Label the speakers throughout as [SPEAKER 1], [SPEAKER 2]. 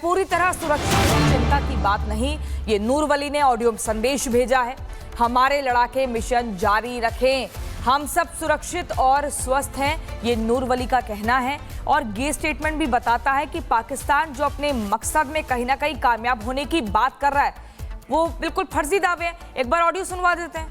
[SPEAKER 1] पूरी तरह सुरक्षित हैं, चिंता की बात नहीं। ये नूरवली ने ऑडियो संदेश भेजा है, हमारे लड़ाके मिशन जारी रखें, हम सब सुरक्षित और स्वस्थ हैं, ये नूरवली का कहना है। और ये स्टेटमेंट भी बताता है कि पाकिस्तान जो अपने मकसद में कहीं ना कहीं कामयाब होने की बात कर रहा है, वो बिल्कुल फर्जी दावे हैं। एक बार ऑडियो सुनवा देते हैं।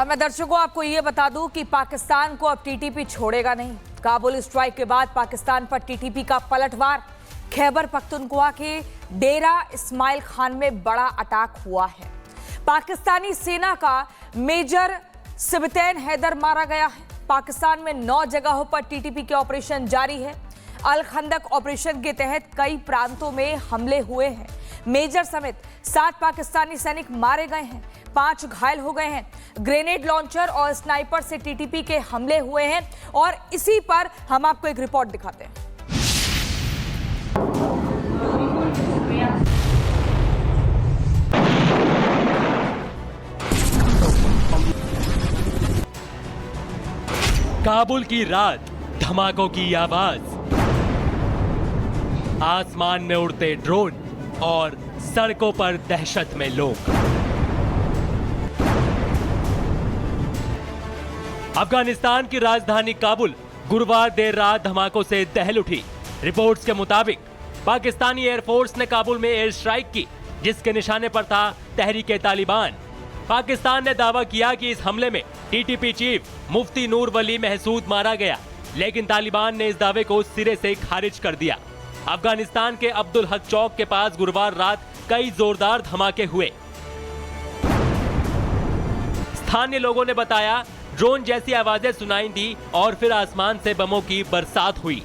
[SPEAKER 1] अब मैं दर्शकों आपको ये बता दूं कि पाकिस्तान को अब टीटीपी छोड़ेगा नहीं। काबुल स्ट्राइक के बाद पाकिस्तान पर टीटीपी का पलटवार। खैबर पख्तूनख्वा के डेरा इस्माइल खान में बड़ा अटैक हुआ है। पाकिस्तानी सेना का मेजर सिबतैन हैदर मारा गया है। पाकिस्तान में 9 जगहों पर टीटीपी के ऑपरेशन जारी है। अल खंदक ऑपरेशन के तहत कई प्रांतों में हमले हुए हैं। मेजर समेत 7 पाकिस्तानी सैनिक मारे गए हैं, 5 घायल हो गए हैं। ग्रेनेड लॉन्चर और स्नाइपर से टीटीपी के हमले हुए हैं और इसी पर हम आपको एक रिपोर्ट दिखाते हैं।
[SPEAKER 2] काबुल की रात, धमाकों की आवाज, आसमान में उड़ते ड्रोन और सड़कों पर दहशत में लोग। अफगानिस्तान की राजधानी काबुल गुरुवार देर रात धमाकों से दहल उठी। रिपोर्ट्स के मुताबिक पाकिस्तानी एयरफोर्स ने काबुल में एयर स्ट्राइक की, जिसके निशाने पर था तहरीके तालिबान। पाकिस्तान ने दावा किया कि इस हमले में टीटीपी चीफ मुफ्ती नूरवली महसूद मारा गया, लेकिन तालिबान ने इस दावे को सिरे से खारिज कर दिया। अफगानिस्तान के अब्दुल हक चौक के पास गुरुवार रात कई जोरदार धमाके हुए। स्थानीय लोगों ने बताया ड्रोन जैसी आवाजें सुनाई दी और फिर आसमान से बमों की बरसात हुई।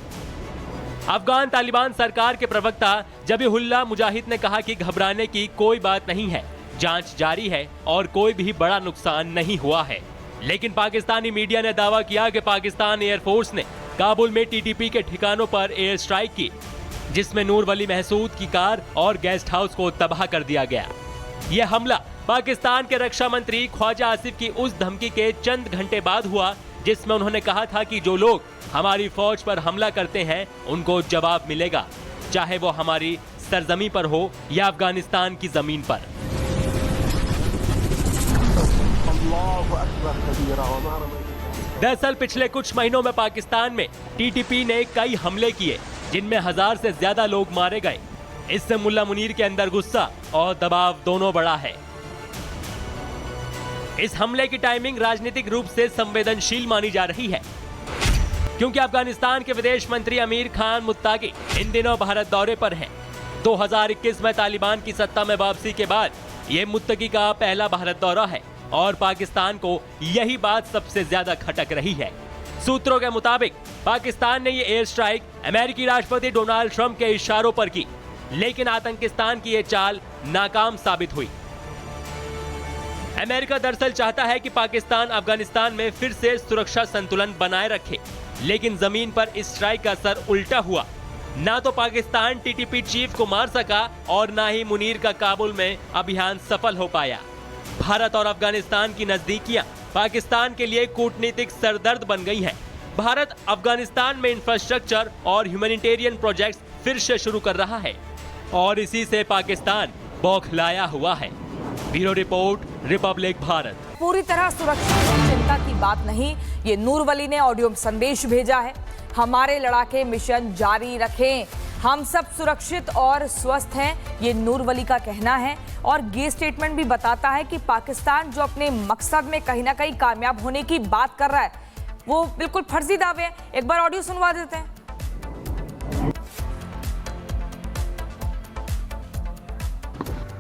[SPEAKER 2] अफगान तालिबान सरकार के प्रवक्ता जबीहुल्लाह मुजाहिद ने कहा कि घबराने की कोई बात नहीं है, जांच जारी है और कोई भी बड़ा नुकसान नहीं हुआ है। लेकिन पाकिस्तानी मीडिया ने दावा किया कि पाकिस्तान एयरफोर्स ने काबुल में टीटीपी के ठिकानों पर एयर स्ट्राइक की, जिसमें नूरवली महसूद की कार और गेस्ट हाउस को तबाह कर दिया गया। यह हमला पाकिस्तान के रक्षा मंत्री ख्वाजा आसिफ की उस धमकी के चंद घंटे बाद हुआ, जिसमें उन्होंने कहा था कि जो लोग हमारी फौज पर हमला करते हैं उनको जवाब मिलेगा, चाहे वो हमारी सरजमी पर हो या अफगानिस्तान की जमीन पर। दरअसल पिछले कुछ महीनों में पाकिस्तान में टीटीपी ने कई हमले किए, जिनमें 1000 से ज्यादा लोग मारे गए। इससे मुल्ला मुनीर के अंदर गुस्सा और दबाव दोनों बढ़ा है। इस हमले की टाइमिंग राजनीतिक रूप से संवेदनशील मानी जा रही है, क्योंकि अफगानिस्तान के विदेश मंत्री अमीर खान मुत्ताकी इन दिनों भारत दौरे पर हैं। 2021 में तालिबान की सत्ता में वापसी के बाद ये मुत्ताकी का पहला भारत दौरा है और पाकिस्तान को यही बात सबसे ज्यादा खटक रही है। सूत्रों के मुताबिक पाकिस्तान ने ये एयर स्ट्राइक अमेरिकी राष्ट्रपति डोनाल्ड ट्रंप के इशारों पर की, लेकिन आतंकिस्तान की ये चाल नाकाम साबित हुई। अमेरिका दरअसल चाहता है कि पाकिस्तान अफगानिस्तान में फिर से सुरक्षा संतुलन बनाए रखे, लेकिन जमीन पर इस स्ट्राइक का असर उल्टा हुआ। ना तो पाकिस्तान टीटीपी चीफ को मार सका और ना ही मुनीर का काबुल में अभियान सफल हो पाया। भारत और अफगानिस्तान की नजदीकियां पाकिस्तान के लिए कूटनीतिक सरदर्द बन गई हैं। भारत अफगानिस्तान में इंफ्रास्ट्रक्चर और ह्यूमैनिटेरियन प्रोजेक्ट्स फिर से शुरू कर रहा है और इसी से पाकिस्तान बौखलाया हुआ है। Bureau report, Republic Bharat.
[SPEAKER 1] पूरी तरह सुरक्षित हैं, चिंता की बात नहीं। ये नूरवली ने ऑडियो संदेश भेजा है, हमारे लड़ाके मिशन जारी रखें, हम सब सुरक्षित और स्वस्थ हैं, ये नूरवली का कहना है। और ये स्टेटमेंट भी बताता है कि पाकिस्तान जो अपने मकसद में कहीं ना कहीं कामयाब होने की बात कर रहा है, वो बिल्कुल फर्जी दावे हैं। एक बार ऑडियो सुनवा देते हैं।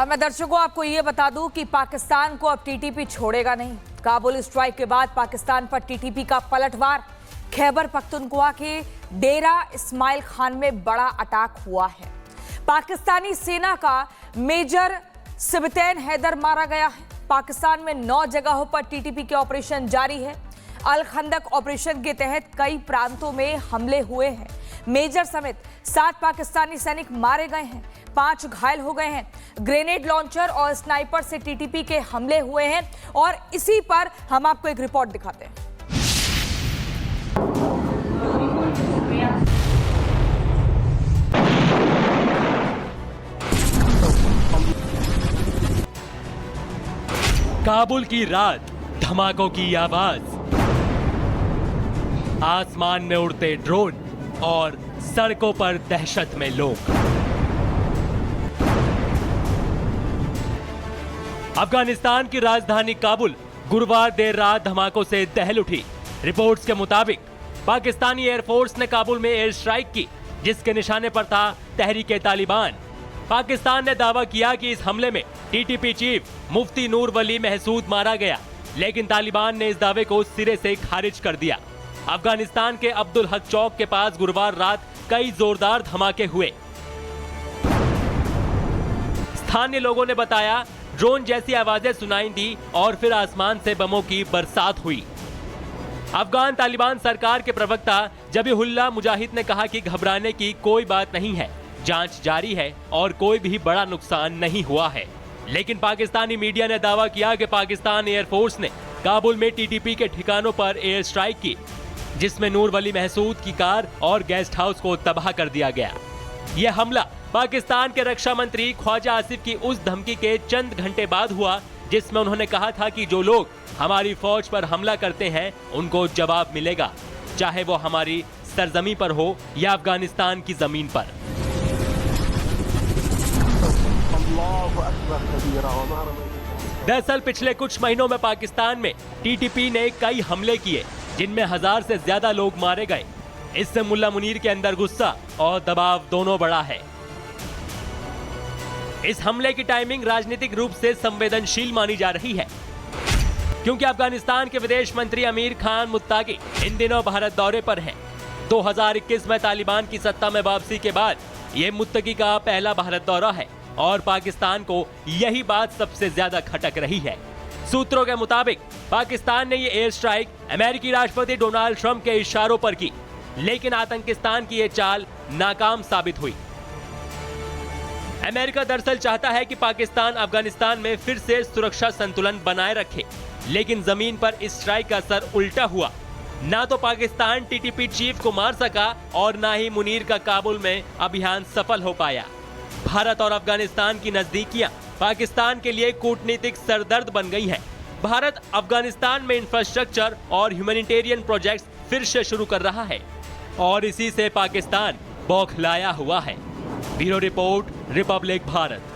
[SPEAKER 1] अब मैं दर्शकों आपको ये बता दूं कि पाकिस्तान को अब टीटीपी छोड़ेगा नहीं। काबुल स्ट्राइक के बाद पाकिस्तान पर टीटीपी का पलटवार। खैबर पख्तूनख्वा के डेरा इस्माइल खान में बड़ा अटैक हुआ है। पाकिस्तानी सेना का मेजर सिबतैन हैदर मारा गया है। पाकिस्तान में 9 जगहों पर टीटीपी के ऑपरेशन जारी है। अल खंदक ऑपरेशन के तहत कई प्रांतों में हमले हुए हैं। मेजर समेत 7 पाकिस्तानी सैनिक मारे गए हैं, 5 घायल हो गए हैं। ग्रेनेड लॉन्चर और स्नाइपर से टीटीपी के हमले हुए हैं और इसी पर हम आपको एक रिपोर्ट दिखाते हैं।
[SPEAKER 2] काबुल की रात, धमाकों की आवाज, आसमान में उड़ते ड्रोन और सड़कों पर दहशत में लोग। अफगानिस्तान की राजधानी काबुल गुरुवार देर रात धमाकों से दहल उठी। रिपोर्ट्स के मुताबिक पाकिस्तानी एयरफोर्स ने काबुल में एयर स्ट्राइक की, जिसके निशाने पर था तहरीके तालिबान। पाकिस्तान ने दावा किया कि इस हमले में टीटीपी चीफ मुफ्ती नूर वली महसूद मारा गया, लेकिन तालिबान ने इस दावे को सिरे से खारिज कर दिया। अफगानिस्तान के अब्दुल हक चौक के पास गुरुवार रात कई जोरदार धमाके हुए। स्थानीय लोगों ने बताया ड्रोन जैसी आवाजें सुनाई दी और फिर आसमान से बमों की बरसात हुई। अफगान तालिबान सरकार के प्रवक्ता जबीहुल्लाह मुजाहिद ने कहा कि घबराने की कोई बात नहीं है, जांच जारी है और कोई भी बड़ा नुकसान नहीं हुआ है। लेकिन पाकिस्तानी मीडिया ने दावा किया कि पाकिस्तान एयरफोर्स ने काबुल में टीटीपी के ठिकानों पर एयर स्ट्राइक की, जिसमें नूर वली महसूद की कार और गेस्ट हाउस को तबाह कर दिया गया। यह हमला पाकिस्तान के रक्षा मंत्री ख्वाजा आसिफ की उस धमकी के चंद घंटे बाद हुआ, जिसमें उन्होंने कहा था कि जो लोग हमारी फौज पर हमला करते हैं उनको जवाब मिलेगा, चाहे वो हमारी सरजमी पर हो या अफगानिस्तान की जमीन पर। दरअसल पिछले कुछ महीनों में पाकिस्तान में टीटीपी ने कई हमले किए, जिनमें 1000 से ज्यादा लोग मारे गए। इससे मुल्ला मुनीर के अंदर गुस्सा और दबाव दोनों बढ़ा है। इस हमले की टाइमिंग राजनीतिक रूप से संवेदनशील मानी जा रही है, क्योंकि अफगानिस्तान के विदेश मंत्री अमीर खान मुत्ताकी इन दिनों भारत दौरे पर हैं। 2021 में तालिबान की सत्ता में वापसी के बाद ये मुत्ताकी का पहला भारत दौरा है और पाकिस्तान को यही बात सबसे ज्यादा खटक रही है। सूत्रों के मुताबिक पाकिस्तान ने ये एयर स्ट्राइक अमेरिकी राष्ट्रपति डोनाल्ड ट्रंप के इशारों पर की, लेकिन आतंकिस्तान की ये चाल नाकाम साबित हुई। अमेरिका दरअसल चाहता है कि पाकिस्तान अफगानिस्तान में फिर से सुरक्षा संतुलन बनाए रखे, लेकिन जमीन पर इस स्ट्राइक का असर उल्टा हुआ। ना तो पाकिस्तान टीटीपी चीफ को मार सका और ना ही मुनीर का काबुल में अभियान सफल हो पाया। भारत और अफगानिस्तान की नजदीकियां पाकिस्तान के लिए कूटनीतिक सरदर्द बन गई हैं। भारत अफगानिस्तान में इंफ्रास्ट्रक्चर और ह्यूमैनिटेरियन प्रोजेक्ट्स फिर से शुरू कर रहा है और इसी से पाकिस्तान बौखलाया हुआ है। Bureau report, Republic Bharat.